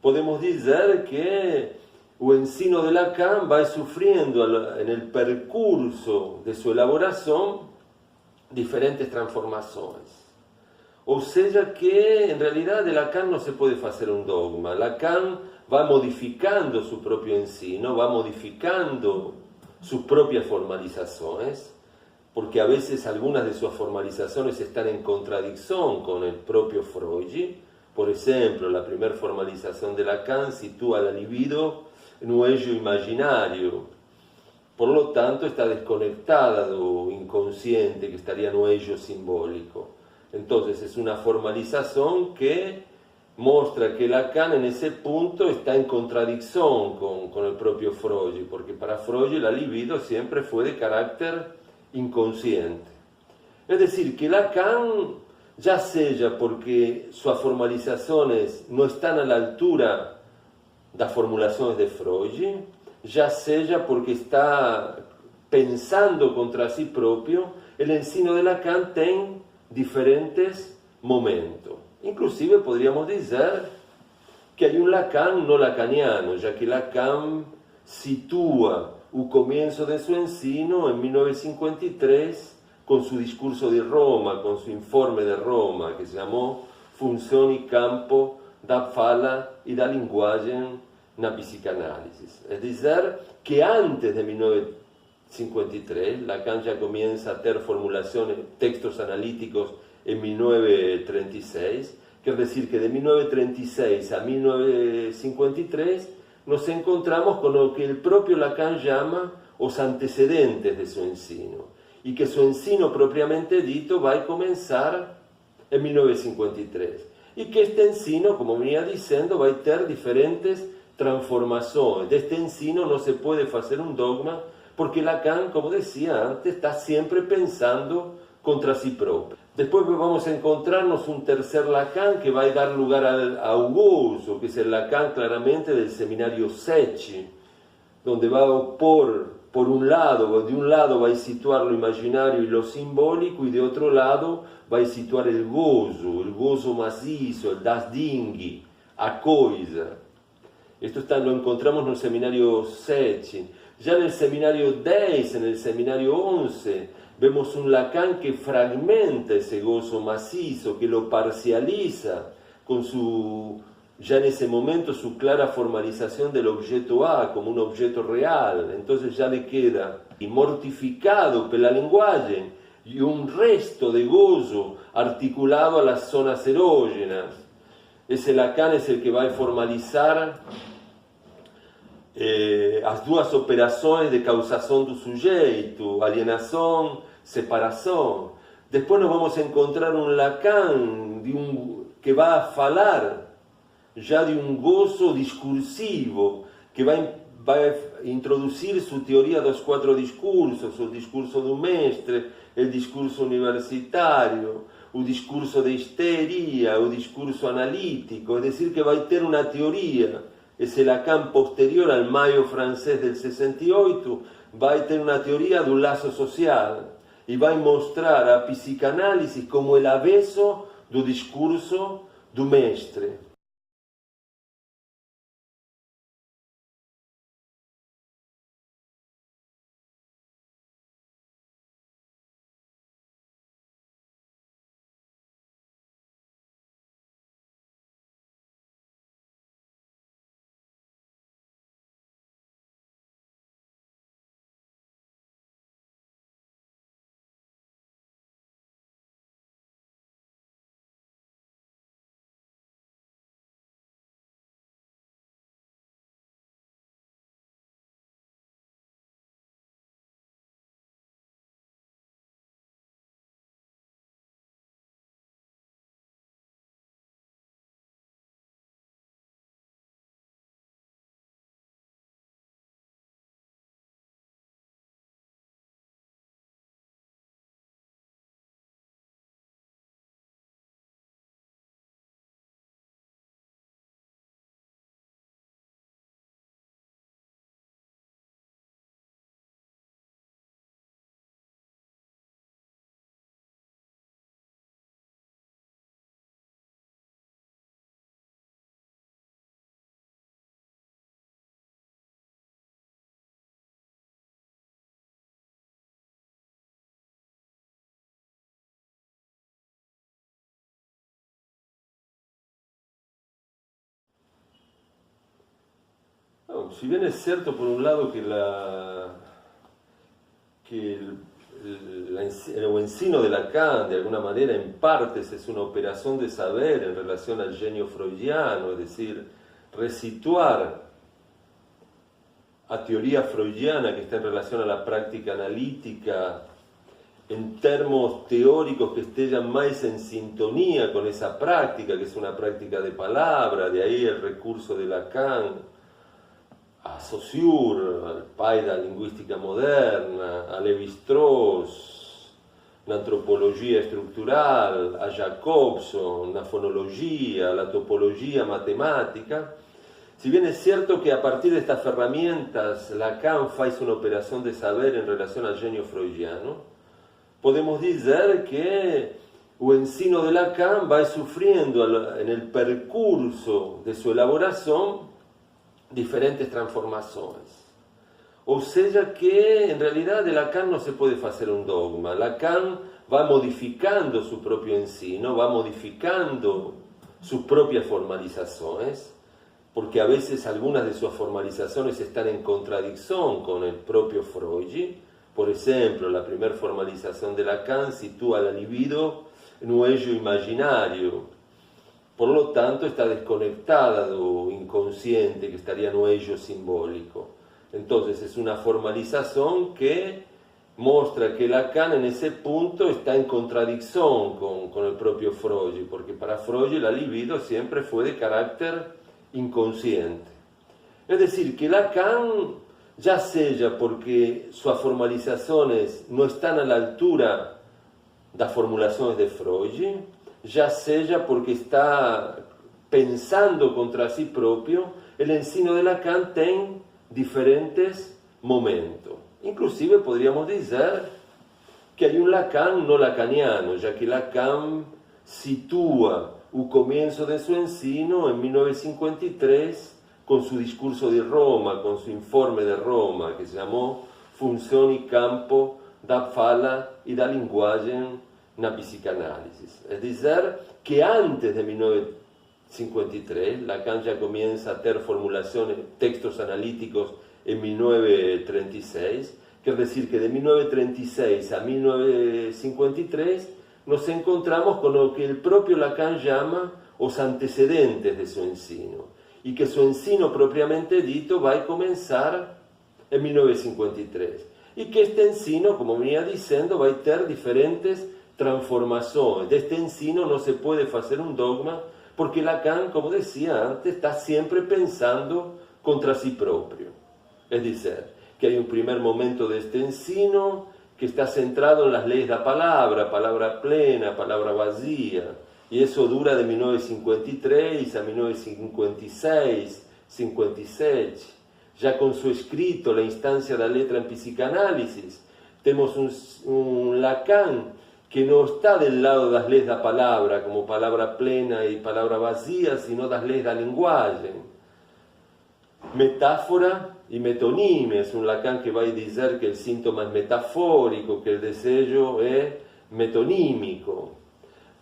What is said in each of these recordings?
podemos dizer que o ensino de Lacan vai sufriendo en el percurso de su elaboración diferentes transformações. Ou seja que, en realidad, de Lacan no se puede hacer un dogma. Lacan va modificando su propio ensino, va modificando sus propias formalizaciones, porque a veces algunas de sus formalizaciones están en contradicción con el propio Freud. Por ejemplo, la primera formalización de Lacan sitúa la libido en un ello imaginario. Por lo tanto, está desconectada do inconsciente, que estaría en un ello simbólico. Entonces, es una formalización que muestra que Lacan en ese punto está en contradicción con el propio Freud, porque para Freud la libido siempre fue de carácter inconsciente. Es decir, que Lacan, ya sea porque sus formalizaciones no están a la altura de las formulaciones de Freud, ya sea porque está pensando contra sí propio, el ensino de Lacan tiene diferentes momentos. Inclusive podríamos decir que hay un Lacan no lacaniano, ya que Lacan sitúa el comienzo de su ensino en 1953 con su discurso de Roma, con su informe de Roma, que se llamó Función y campo da fala y da linguagem na psicanálisis. Es decir, que antes de 1953, Lacan ya comienza a tener formulaciones, textos analíticos en 1936, quiere decir que de 1936 a 1953 nos encontramos con lo que el propio Lacan llama los antecedentes de su ensino, y que su ensino propiamente dito va a comenzar en 1953, y que este ensino, como venía diciendo, va a tener diferentes transformaciones. De este ensino no se puede hacer un dogma, porque Lacan, como decía antes, está siempre pensando contra sí propio. Después vamos a encontrarnos un tercer Lacan que va a dar lugar a gozo, que es el Lacan claramente del seminario Secchi, donde va a opor, de un lado va a situar lo imaginario y lo simbólico, y de otro lado va a situar el gozo macizo, el das dingi, a coisa. Esto lo encontramos en el seminario Secchi. Ya en el seminario 10, en el seminario 11, vemos un Lacan que fragmenta ese gozo macizo, que lo parcializa con ya en ese momento su clara formalización del objeto A como un objeto real. Entonces ya le queda mortificado por la lenguaje y un resto de gozo articulado a las zonas erógenas. Ese Lacan es el que va a formalizar as duas operações de causação do sujeito, alienação, separação. Después nos vamos a encontrar un Lacan que va a falar ya de un gozo discursivo, que va a introducir su teoría de los 4 discursos, el discurso do mestre, el discurso universitario, el discurso de histeria, el discurso analítico, es decir, que va a tener una teoría. Ese Lacan posterior al Mayo francés del 68 va a tener una teoría de un lazo social y va a mostrar a psicanálisis como el aveso del discurso do mestre. si bien es cierto por un lado que el ensino de Lacan, de alguna manera, en partes es una operación de saber en relación al genio freudiano, es decir, resituar a teoría freudiana que está en relación a la práctica analítica en términos teóricos que estén más en sintonía con esa práctica, que es una práctica de palabra, de ahí el recurso de Lacan a Saussure, al pai da lingüística moderna, a Lévi-Strauss, la antropología estructural, a Jacobson, la fonología, la topología matemática. Si bien es cierto que a partir de estas herramientas Lacan hace una operación de saber en relación al genio freudiano, podemos decir que el ensino de Lacan va sufriendo en el percurso de su elaboración diferentes transformaciones. O sea que en realidad de Lacan no se puede hacer un dogma. Lacan va modificando su propio ensino, va modificando sus propias formalizaciones, porque a veces algunas de sus formalizaciones están en contradicción con el propio Freud. Por ejemplo, la primera formalización de Lacan sitúa la libido en un ello imaginario. Por lo tanto, está desconectada do inconsciente, que estaría en un ello simbólico. Entonces, es una formalización que muestra que Lacan en ese punto está en contradicción con el propio Freud, porque para Freud la libido siempre fue de carácter inconsciente. Es decir, que Lacan, ya sea porque sus formalizaciones no están a la altura de las formulaciones de Freud, ya sea porque está pensando contra sí propio, el ensino de Lacan tiene diferentes momentos. Inclusive podríamos decir que hay un Lacan no lacaniano, ya que Lacan sitúa el comienzo de su ensino en 1953 con su discurso de Roma, con su informe de Roma, que se llamó Función y campo da fala y da linguagem na psicanálisis. Es decir, que antes de 1953, Lacan ya comienza a tener formulaciones, textos analíticos en 1936, quiere decir que de 1936 a 1953 nos encontramos con lo que el propio Lacan llama los antecedentes de su ensino, y que su ensino propiamente dito va a comenzar en 1953, y que este ensino, como venía diciendo, va a tener diferentes transformaciones. De este ensino no se puede hacer un dogma, porque Lacan, como decía antes, está siempre pensando contra sí propio. Es decir, que hay un primer momento de este ensino que está centrado en las leyes de la palabra plena, palabra vacía, y eso dura de 1953 a 1956, 57. Ya con su escrito, La instancia de la letra en psicanálisis, tenemos un Lacan que no está del lado de las leyes de la palabra, como palabra plena y palabra vacía, sino de las leyes del lenguaje. Metáfora y metonimia, es un Lacan que va a decir que el síntoma es metafórico, que el deseo es metonímico.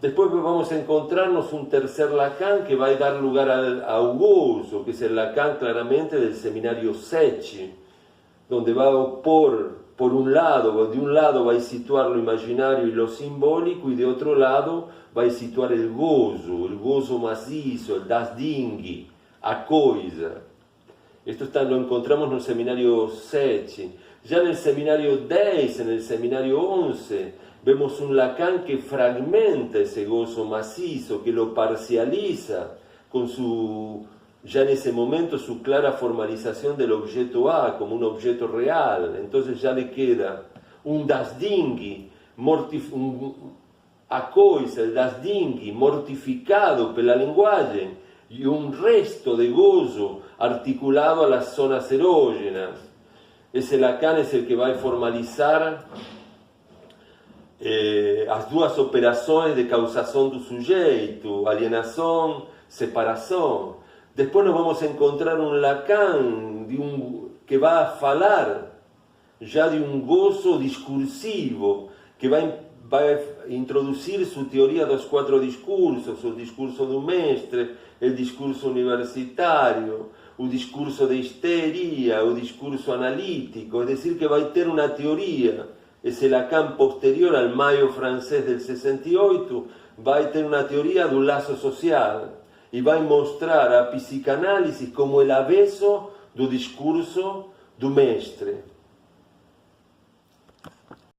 Después vamos a encontrarnos un tercer Lacan que va a dar lugar al gozo, que es el Lacan claramente del seminario Secchi, donde va a opor, de un lado va a situar lo imaginario y lo simbólico, y de otro lado va a situar el gozo macizo, el das dingi, a coisa. Esto lo encontramos en el seminario Secchi. Ya en el seminario 10, en el seminario 11, vemos un Lacan que fragmenta ese gozo macizo, que lo parcializa con ya en ese momento su clara formalización del objeto A como un objeto real. Entonces ya le queda un das dingi, a coisa, el das dingi mortificado por la lenguaje, y un resto de gozo articulado a las zonas erógenas. Ese Lacan es el que va a formalizar as duas operações de causação do sujeito, alienação, separação. Después nos vamos a encontrar un Lacan que va a falar ya de un gozo discursivo, que va a introducir su teoría de los 4 discursos, el discurso de un mestre, el discurso universitario, o discurso de histeria, o discurso analítico, es decir, que vai ter una teoría. Ese Lacan posterior al Mayo francés del 68 vai ter una teoría do lazo social e vai mostrar a psicanálise como el avesso do discurso do mestre.